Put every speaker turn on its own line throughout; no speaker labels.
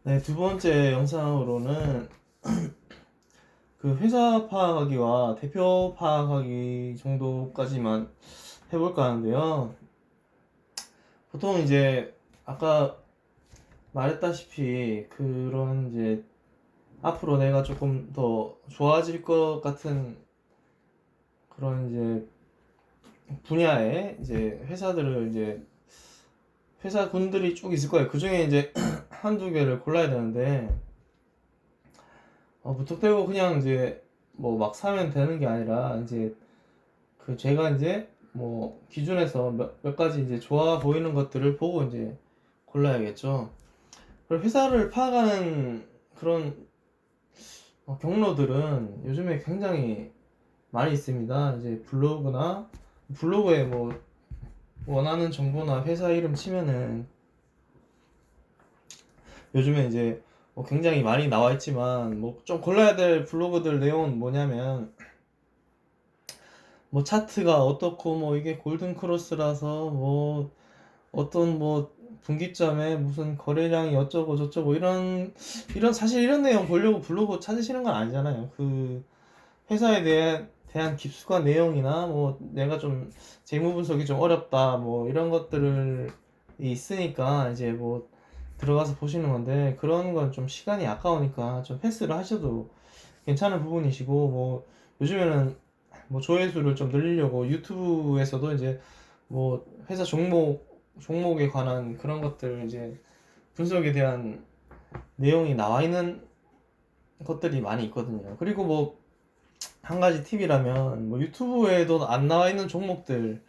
네, 두 번째 영상으로는 그 회사 파악하기와 대표 파악하기 정도까지만 해볼까 하는데요. 보통 이제 아까 말했다시피 그런 이제 앞으로 내가 조금 더 좋아질 것 같은 그런 이제 분야의 이제 회사들을 이제 회사군들이 쭉 있을 거예요. 그 중에 이제 한두 개를 골라야 되는데 무턱대고 그냥 이제 뭐 막 사면 되는 게 아니라 이제 그 제가 이제 뭐 기준에서 몇 가지 이제 좋아 보이는 것들을 보고 이제 골라야겠죠. 그리고 회사를 파악하는 그런 경로들은 요즘에 굉장히 많이 있습니다. 이제 블로그에 뭐 원하는 정보나 회사 이름 치면은 요즘에 이제 뭐 굉장히 많이 나와 있지만 뭐 좀 골라야 될 블로그들 내용은 뭐냐면 뭐 차트가 어떻고 뭐 이게 골든 크로스라서 뭐 어떤 뭐 분기점에 무슨 거래량이 어쩌고 저쩌고 이런 사실 이런 내용 보려고 블로그 찾으시는 건 아니잖아요. 그 회사에 대한 깊숙한 내용이나 뭐 내가 좀 재무 분석이 좀 어렵다 뭐 이런 것들을 있으니까 이제 뭐 들어가서 보시는 건데 그런 건 좀 시간이 아까우니까 좀 패스를 하셔도 괜찮은 부분이시고 뭐 요즘에는 뭐 조회수를 좀 늘리려고 유튜브에서도 이제 뭐 회사 종목에 관한 그런 것들 이제 분석에 대한 내용이 나와 있는 것들이 많이 있거든요. 그리고 뭐 한 가지 팁이라면 뭐 유튜브에도 안 나와 있는 종목들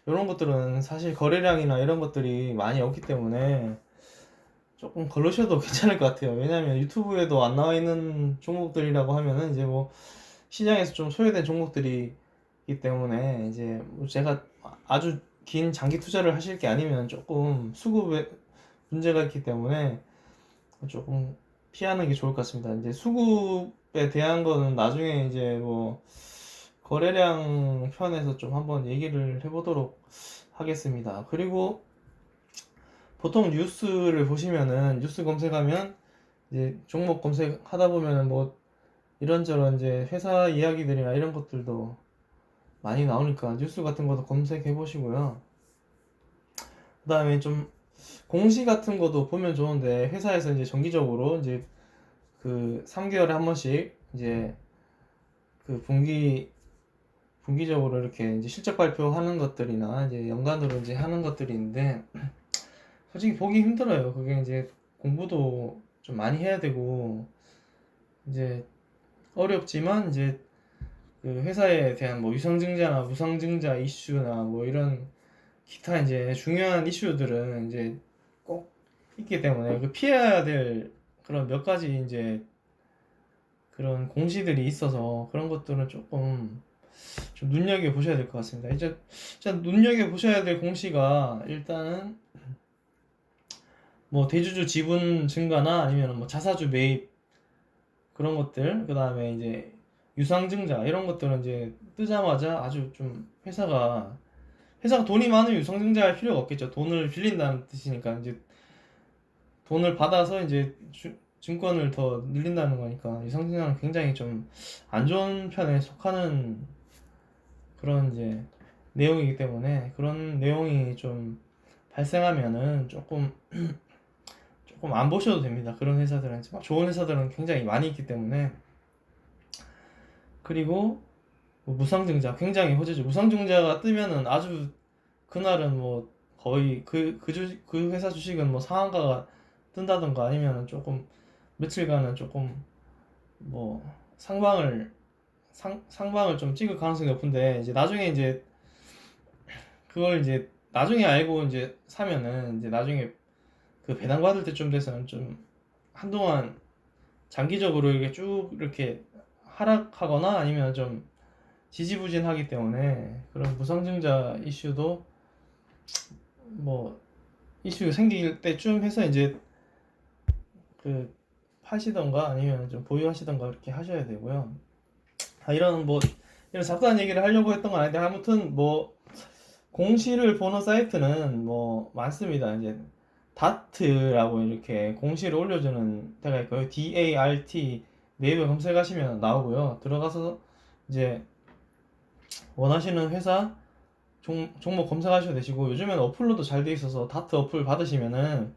이런 것들은 사실 거래량이나 이런 것들이 많이 없기 때문에 조금 걸으셔도 괜찮을 것 같아요. 왜냐하면 유튜브에도 안 나와 있는 종목들이라고 하면은 이제 뭐 시장에서 좀 소외된 종목들이기 때문에 이제 뭐 제가 아주 긴 장기 투자를 하실 게 아니면 조금 수급에 문제가 있기 때문에 조금 피하는 게 좋을 것 같습니다. 이제 수급에 대한 거는 나중에 이제 뭐 거래량 편에서 좀 한번 얘기를 해보도록 하겠습니다. 그리고 보통 뉴스를 보시면은 뉴스 검색하면 이제 종목 검색하다 보면은 뭐 이런저런 이제 회사 이야기들이나 이런 것들도 많이 나오니까 뉴스 같은 것도 검색해 보시고요. 그 다음에 좀 공시 같은 것도 보면 좋은데 회사에서 이제 정기적으로 이제 그 3개월에 한 번씩 이제 그 분기적으로 이렇게 이제 실적 발표하는 것들이나 이제 연간으로 이제 하는 것들이 있는데 솔직히 보기 힘들어요. 그게 이제 공부도 좀 많이 해야 되고 이제 어렵지만 이제 그 회사에 대한 뭐 유상증자나 무상증자 이슈나 뭐 이런 기타 이제 중요한 이슈들은 이제 꼭 있기 때문에 그 피해야 될 그런 몇 가지 이제 그런 공시들이 있어서 그런 것들은 조금 좀 눈여겨 보셔야 될 것 같습니다. 이제 눈여겨 보셔야 될 공시가 일단은 뭐 대주주 지분 증가나 아니면 뭐 자사주 매입 그런 것들, 그 다음에 이제 유상증자 이런 것들은 이제 뜨자마자 아주 좀 회사가 돈이 많으면 유상증자할 필요가 없겠죠. 돈을 빌린다는 뜻이니까 이제 돈을 받아서 이제 증권을 더 늘린다는 거니까 유상증자는 굉장히 좀 안 좋은 편에 속하는 그런 이제 내용이기 때문에 그런 내용이 좀 발생하면은 조금 안 보셔도 됩니다. 그런 회사들은 좋은 회사들은 굉장히 많이 있기 때문에. 그리고 뭐 무상증자 굉장히 호재죠. 무상증자가 뜨면은 아주 그날은 뭐 거의 그 회사 주식은 뭐 상한가가 뜬다던가 아니면은 조금 며칠간은 조금 뭐 상방을 좀 찍을 가능성이 높은데 이제 나중에 이제 그걸 이제 나중에 알고 이제 사면은 이제 나중에 그 배당받을 때쯤 돼서는 좀 한동안 장기적으로 이게 쭉 이렇게 하락하거나 아니면 좀 지지부진하기 때문에 그런 무상증자 이슈도 뭐 이슈 생길 때쯤 해서 이제 그 파시던가 아니면 좀 보유하시던가 그렇게 하셔야 되고요. 이런 뭐 이런 잡다한 얘기를 하려고 했던 건 아닌데 아무튼 뭐 공시를 보는 사이트는 뭐 많습니다. 이제 다트라고 이렇게 공시를 올려주는 데가 있고요. DART 네이버 검색하시면 나오고요. 들어가서 이제 원하시는 회사 종목 검색하셔도 되시고, 요즘에는 어플로도 잘 돼 있어서 다트 어플 받으시면은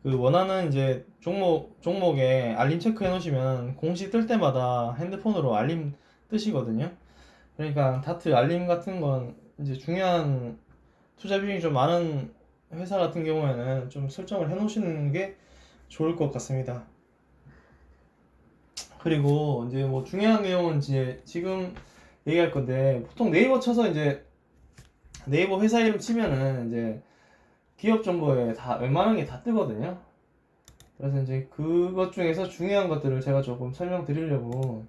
그 원하는 이제 종목에 알림 체크해 놓으시면 공시 뜰 때마다 핸드폰으로 알림 뜨시거든요. 그러니까 다트 알림 같은 건 이제 중요한 투자 비중이 좀 많은 회사 같은 경우에는 좀 설정을 해 놓으시는 게 좋을 것 같습니다. 그리고 이제 뭐 중요한 내용은 이제 지금 얘기할 건데, 보통 네이버 쳐서 이제 네이버 회사 이름 치면은 이제 기업 정보에 다 웬만한 게 다 뜨거든요. 그래서 이제 그것 중에서 중요한 것들을 제가 조금 설명드리려고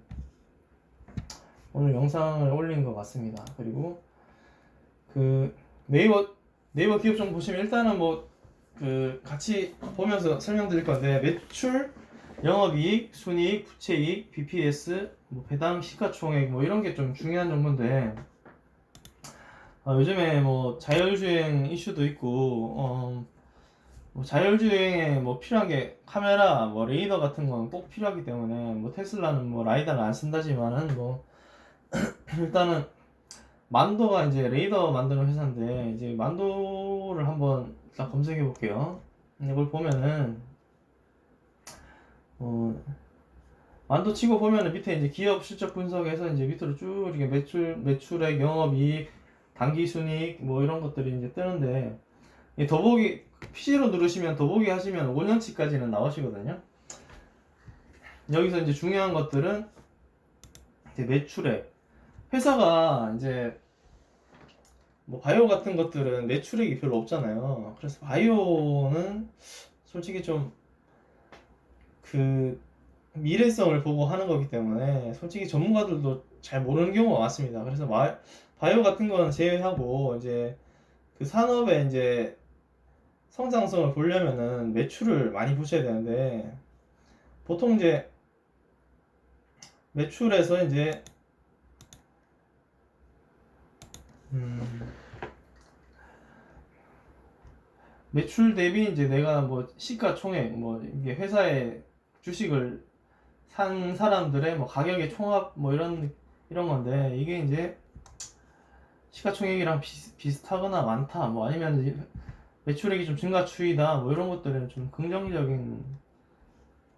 오늘 영상을 올린 것 같습니다. 그리고 그 네이버 기업 정보 보시면 일단은 뭐 그 같이 보면서 설명드릴 건데, 매출, 영업이익, 순이익, 부채이익, BPS, 뭐 배당, 시가총액 뭐 이런 게 좀 중요한 정보인데, 요즘에 뭐 자율주행 이슈도 있고, 뭐 자율주행에 뭐 필요한 게 카메라, 뭐 레이더 같은 건 꼭 필요하기 때문에, 뭐 테슬라는 뭐 라이다를 안 쓴다지만은 뭐 일단은 만도가 이제 레이더 만드는 회사인데, 이제 만도를 한번 딱 검색해 볼게요. 이걸 보면은 어, 만도 치고 보면은 밑에 이제 기업 실적 분석에서 이제 밑으로 쭉 이렇게 매출액, 영업이익, 당기순이익 뭐 이런 것들이 이제 뜨는데, 이 더보기 PC로 누르시면 더보기 하시면 5년치까지는 나오시거든요. 여기서 이제 중요한 것들은 이제 매출액. 회사가 이제 뭐 바이오 같은 것들은 매출액이 별로 없잖아요. 그래서 바이오는 솔직히 좀 그 미래성을 보고 하는 거기 때문에 솔직히 전문가들도 잘 모르는 경우가 많습니다. 그래서 바이오 같은 거는 제외하고 이제 그 산업의 이제 성장성을 보려면은 매출을 많이 보셔야 되는데, 보통 이제 매출에서 이제 음, 매출 대비 이제 내가 뭐 시가총액, 뭐 이게 회사의 주식을 산 사람들의 뭐 가격의 총합 뭐 이런 건데, 이게 이제 시가총액이랑 비슷하거나 많다, 뭐 아니면 이제 매출액이 좀 증가 추이다, 뭐 이런 것들은 좀 긍정적인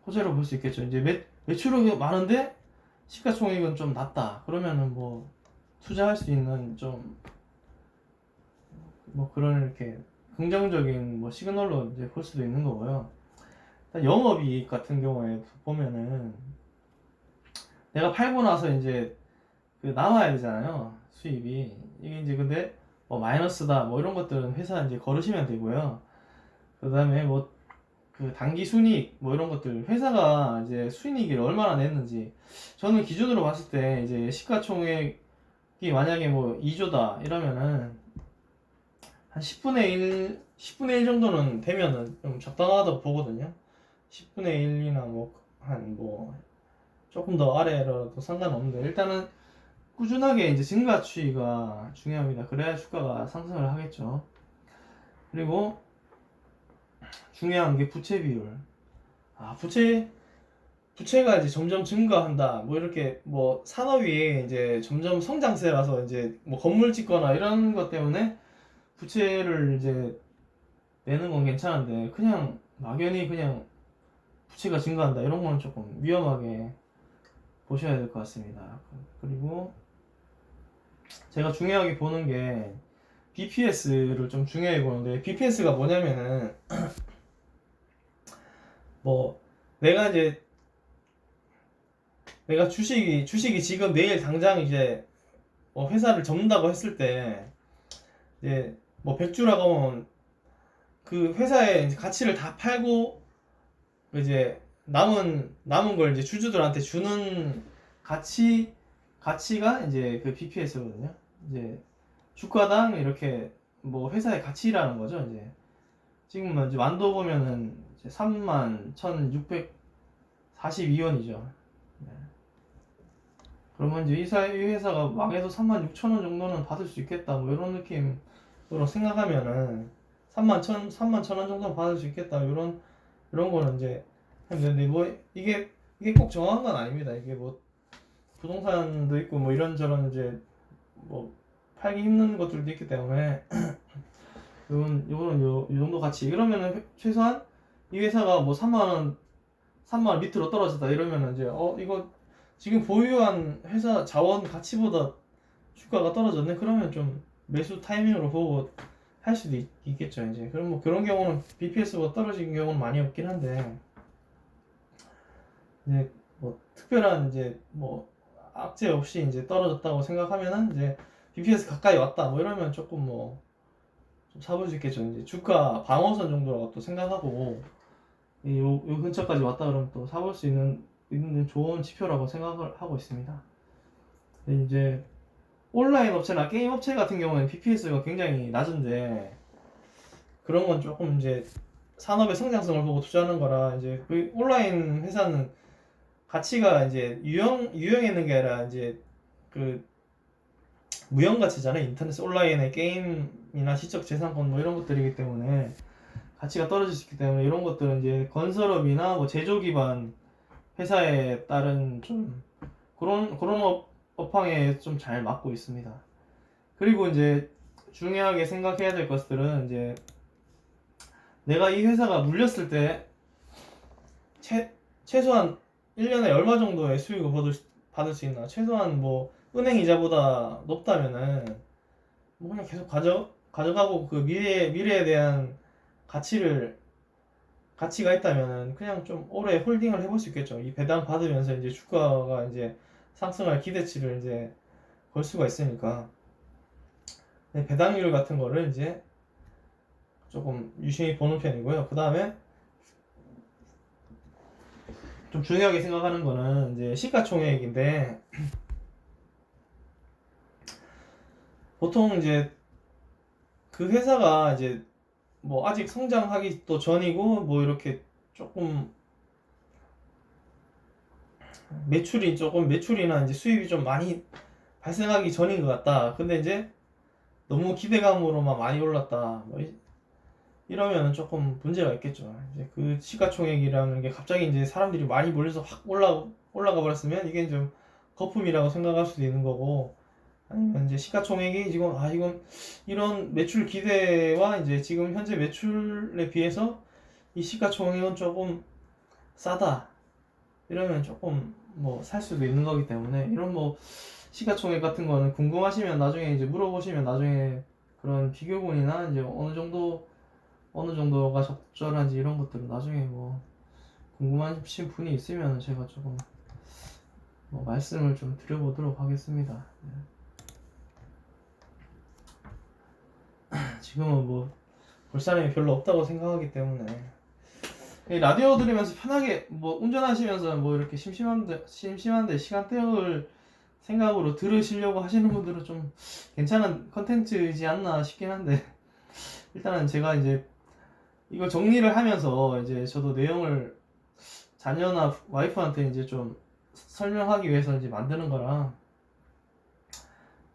호재로 볼 수 있겠죠. 이제 매출액이 많은데 시가총액은 좀 낮다, 그러면은 뭐 투자할 수 있는 좀 뭐 그런 이렇게 긍정적인 뭐 시그널로 이제 볼 수도 있는 거고요. 영업이익 같은 경우에 보면은 내가 팔고 나서 이제 그 남아야 되잖아요, 수입이. 이게 이제 근데 뭐 마이너스다 뭐 이런 것들은 회사 이제 걸으시면 되고요. 그 다음에 뭐 그 당기 순이익 뭐 이런 것들, 회사가 이제 순이익을 얼마나 냈는지, 저는 기준으로 봤을 때 이제 시가총액이 만약에 뭐 2조다 이러면은 한 10분의 1 정도는 되면은 좀 적당하다고 보거든요. 10분의 1이나 뭐 한 뭐 조금 더 아래라도 상관없는데, 일단은 꾸준하게 이제 증가 추이가 중요합니다. 그래야 주가가 상승을 하겠죠. 그리고 중요한 게 부채 비율. 부채가 이제 점점 증가한다, 뭐 이렇게 뭐 산업이 이제 점점 성장세라서 이제 뭐 건물 짓거나 이런 것 때문에 부채를 이제 내는 건 괜찮은데, 그냥 막연히 그냥 부채가 증가한다 이런 건 조금 위험하게 보셔야 될 것 같습니다. 그리고 제가 중요하게 보는 게 BPS를 좀 중요하게 보는데, BPS가 뭐냐면은 뭐 내가 이제 내가 주식이 지금 내일 당장 이제 뭐 회사를 접는다고 했을 때, 이제 뭐 100주라고 하면 그 회사의 이제 가치를 다 팔고 이제 남은 걸 이제 주주들한테 주는 가치가 이제 그 BPS거든요. 이제 주가당 이렇게 뭐 회사의 가치라는 거죠. 이제 지금 이제 만도 보면은 이제 31,642원이죠. 그러면 이제 이 회사가 망해도 36,000원 정도는 받을 수 있겠다, 뭐 이런 느낌으로 생각하면은 3만 천 원 정도 받을 수 있겠다. 이런 거는 이제 하면 되는데 뭐 이게 꼭 정확한 건 아닙니다. 이게 뭐 부동산도 있고 뭐 이런저런 이제 뭐 팔기 힘든 것들도 있기 때문에 요거는 요 정도 가치. 이러면은 최소한 이 회사가 뭐 3만 원 밑으로 떨어졌다 이러면은 이제 이거 지금 보유한 회사 자원 가치보다 주가가 떨어졌네. 그러면 좀 매수 타이밍으로 보고 할 수도 있겠죠. 이제 그럼 뭐 그런 경우는 BPS보다 떨어진 경우는 많이 없긴 한데 이제 뭐 특별한 이제 뭐 악재 없이 이제 떨어졌다고 생각하면은 이제 BPS 가까이 왔다 뭐 이러면 조금 뭐 좀 사볼 수 있겠죠. 이제 주가 방어선 정도라고 또 생각하고 요 근처까지 왔다 그러면 또 사볼 수 있는 좋은 지표라고 생각을 하고 있습니다. 근데 이제 온라인 업체나 게임 업체 같은 경우는 BPS가 굉장히 낮은데 그런 건 조금 이제 산업의 성장성을 보고 투자하는 거라 이제 그 온라인 회사는 가치가 이제 유형에 있는 게 아니라 이제 그 무형 가치잖아요. 인터넷 온라인의 게임이나 지적 재산권 뭐 이런 것들이기 때문에 가치가 떨어질 수 있기 때문에 이런 것들은 이제 건설업이나 뭐 제조 기반 회사에 따른 좀 그런 업황에 좀 잘 맞고 있습니다. 그리고 이제 중요하게 생각해야 될 것들은 이제 내가 이 회사가 물렸을 때 최소한 1년에 얼마 정도의 수익을 받을 수 있나. 최소한 뭐 은행 이자보다 높다면은 뭐 그냥 계속 가져가고 그 미래에 대한 가치가 있다면은 그냥 좀 오래 홀딩을 해볼 수 있겠죠. 이 배당 받으면서 이제 주가가 이제 상승할 기대치를 이제 걸 수가 있으니까. 배당률 같은 거를 이제 조금 유심히 보는 편이고요. 그 다음에 좀 중요하게 생각하는 거는 이제 시가총액인데 보통 이제 그 회사가 이제 뭐 아직 성장하기 또 전이고 뭐 이렇게 조금 매출이나 이제 수입이 좀 많이 발생하기 전인 것 같다. 근데 이제 너무 기대감으로만 많이 올랐다. 뭐 이러면 조금 문제가 있겠죠. 이제 그 시가총액이라는 게 갑자기 이제 사람들이 많이 몰려서 확 올라가 버렸으면 이게 좀 거품이라고 생각할 수도 있는 거고, 아니면 이제 시가총액이 지금 이건 이런 매출 기대와 이제 지금 현재 매출에 비해서 이 시가총액은 조금 싸다. 이러면 조금 뭐 살 수도 있는 거기 때문에 이런 뭐 시가총액 같은 거는 궁금하시면 나중에 이제 물어보시면 나중에 그런 비교군이나 이제 어느 정도가 적절한지 이런 것들은 나중에 뭐 궁금하신 분이 있으면 제가 조금 뭐 말씀을 좀 드려보도록 하겠습니다. 지금은 뭐 볼 사람이 별로 없다고 생각하기 때문에 라디오 들으면서 편하게 뭐 운전하시면서 뭐 이렇게 심심한데 시간 때울 생각으로 들으시려고 하시는 분들은 좀 괜찮은 컨텐츠이지 않나 싶긴 한데 일단은 제가 이제 이거 정리를 하면서 이제 저도 내용을 자녀나 와이프한테 이제 좀 설명하기 위해서 이제 만드는 거라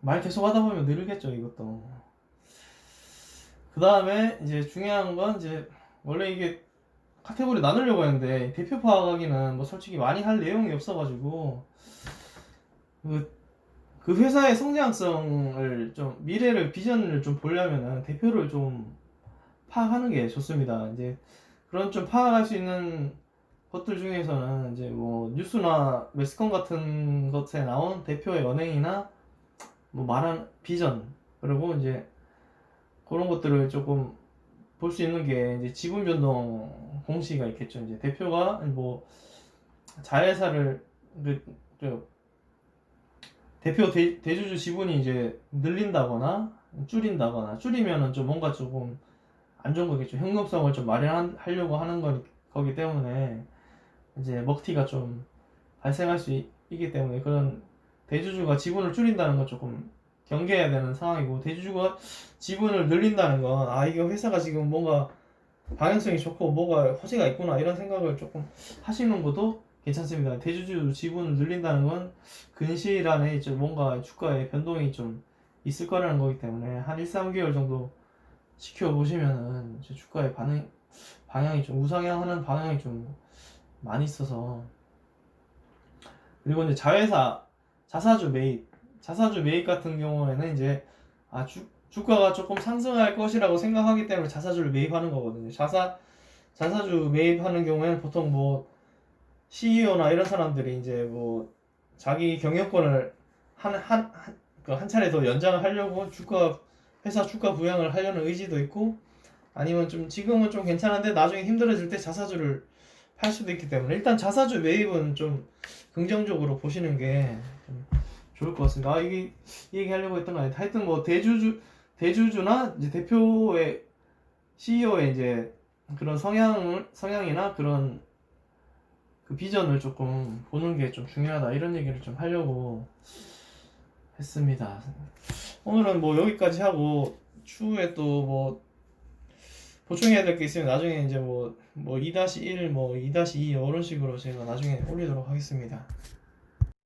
말 계속 하다 보면 느리겠죠 이것도. 그 다음에 이제 중요한 건 이제 원래 이게 카테고리 나누려고 했는데 대표 파악하기는 뭐 솔직히 많이 할 내용이 없어가지고 그 회사의 성장성을 좀 미래를 비전을 좀 보려면은 대표를 좀 파악하는 게 좋습니다. 이제 그런 좀 파악할 수 있는 것들 중에서는 이제 뭐 뉴스나 매스컴 같은 것에 나온 대표의 언행이나 뭐 말한 비전 그리고 이제 그런 것들을 조금 볼 수 있는 게 이제 지분 변동 공시가 있겠죠. 이제 대표가 뭐 자회사를 대표 대주주 지분이 이제 늘린다거나 줄이면은 좀 뭔가 조금 안 좋은 거겠죠. 형용성을 좀 마련하려고 하는 거기 때문에 이제 먹튀가 좀 발생할 수 있기 때문에 그런 대주주가 지분을 줄인다는 건 조금 경계해야 되는 상황이고 대주주가 지분을 늘린다는 건 이게 회사가 지금 뭔가 방향성이 좋고 뭐가 허재가 있구나 이런 생각을 조금 하시는 것도 괜찮습니다. 대주주 지분을 늘린다는 건 근시일 안에 이제 뭔가 주가의 변동이 좀 있을 거라는 거기 때문에 한 1, 3개월 정도 지켜보시면은 이제 주가의 방향이 좀 우상향하는 방향이 좀 많이 있어서. 그리고 이제 자사주 매입 같은 경우에는 이제 주가가 조금 상승할 것이라고 생각하기 때문에 자사주를 매입하는 거거든요. 자사주 매입하는 경우에는 보통 뭐 CEO나 이런 사람들이 이제 뭐 자기 경영권을 한 차례 더 연장을 하려고 회사 주가 부양을 하려는 의지도 있고, 아니면 좀 지금은 좀 괜찮은데 나중에 힘들어질 때 자사주를 팔 수도 있기 때문에 일단 자사주 매입은 좀 긍정적으로 보시는 게 좀 좋을 것 같습니다. 이게 이 얘기 하려고 했던 거 아니다. 하여튼 뭐 대주주나 이제 대표의 CEO의 이제 그런 성향이나 그런 그 비전을 조금 보는 게 좀 중요하다, 이런 얘기를 좀 하려고 했습니다. 오늘은 뭐 여기까지 하고 추후에 또 뭐 보충해야 될 게 있으면 나중에 이제 뭐 2-1 뭐 2-2 이런 식으로 제가 나중에 올리도록 하겠습니다.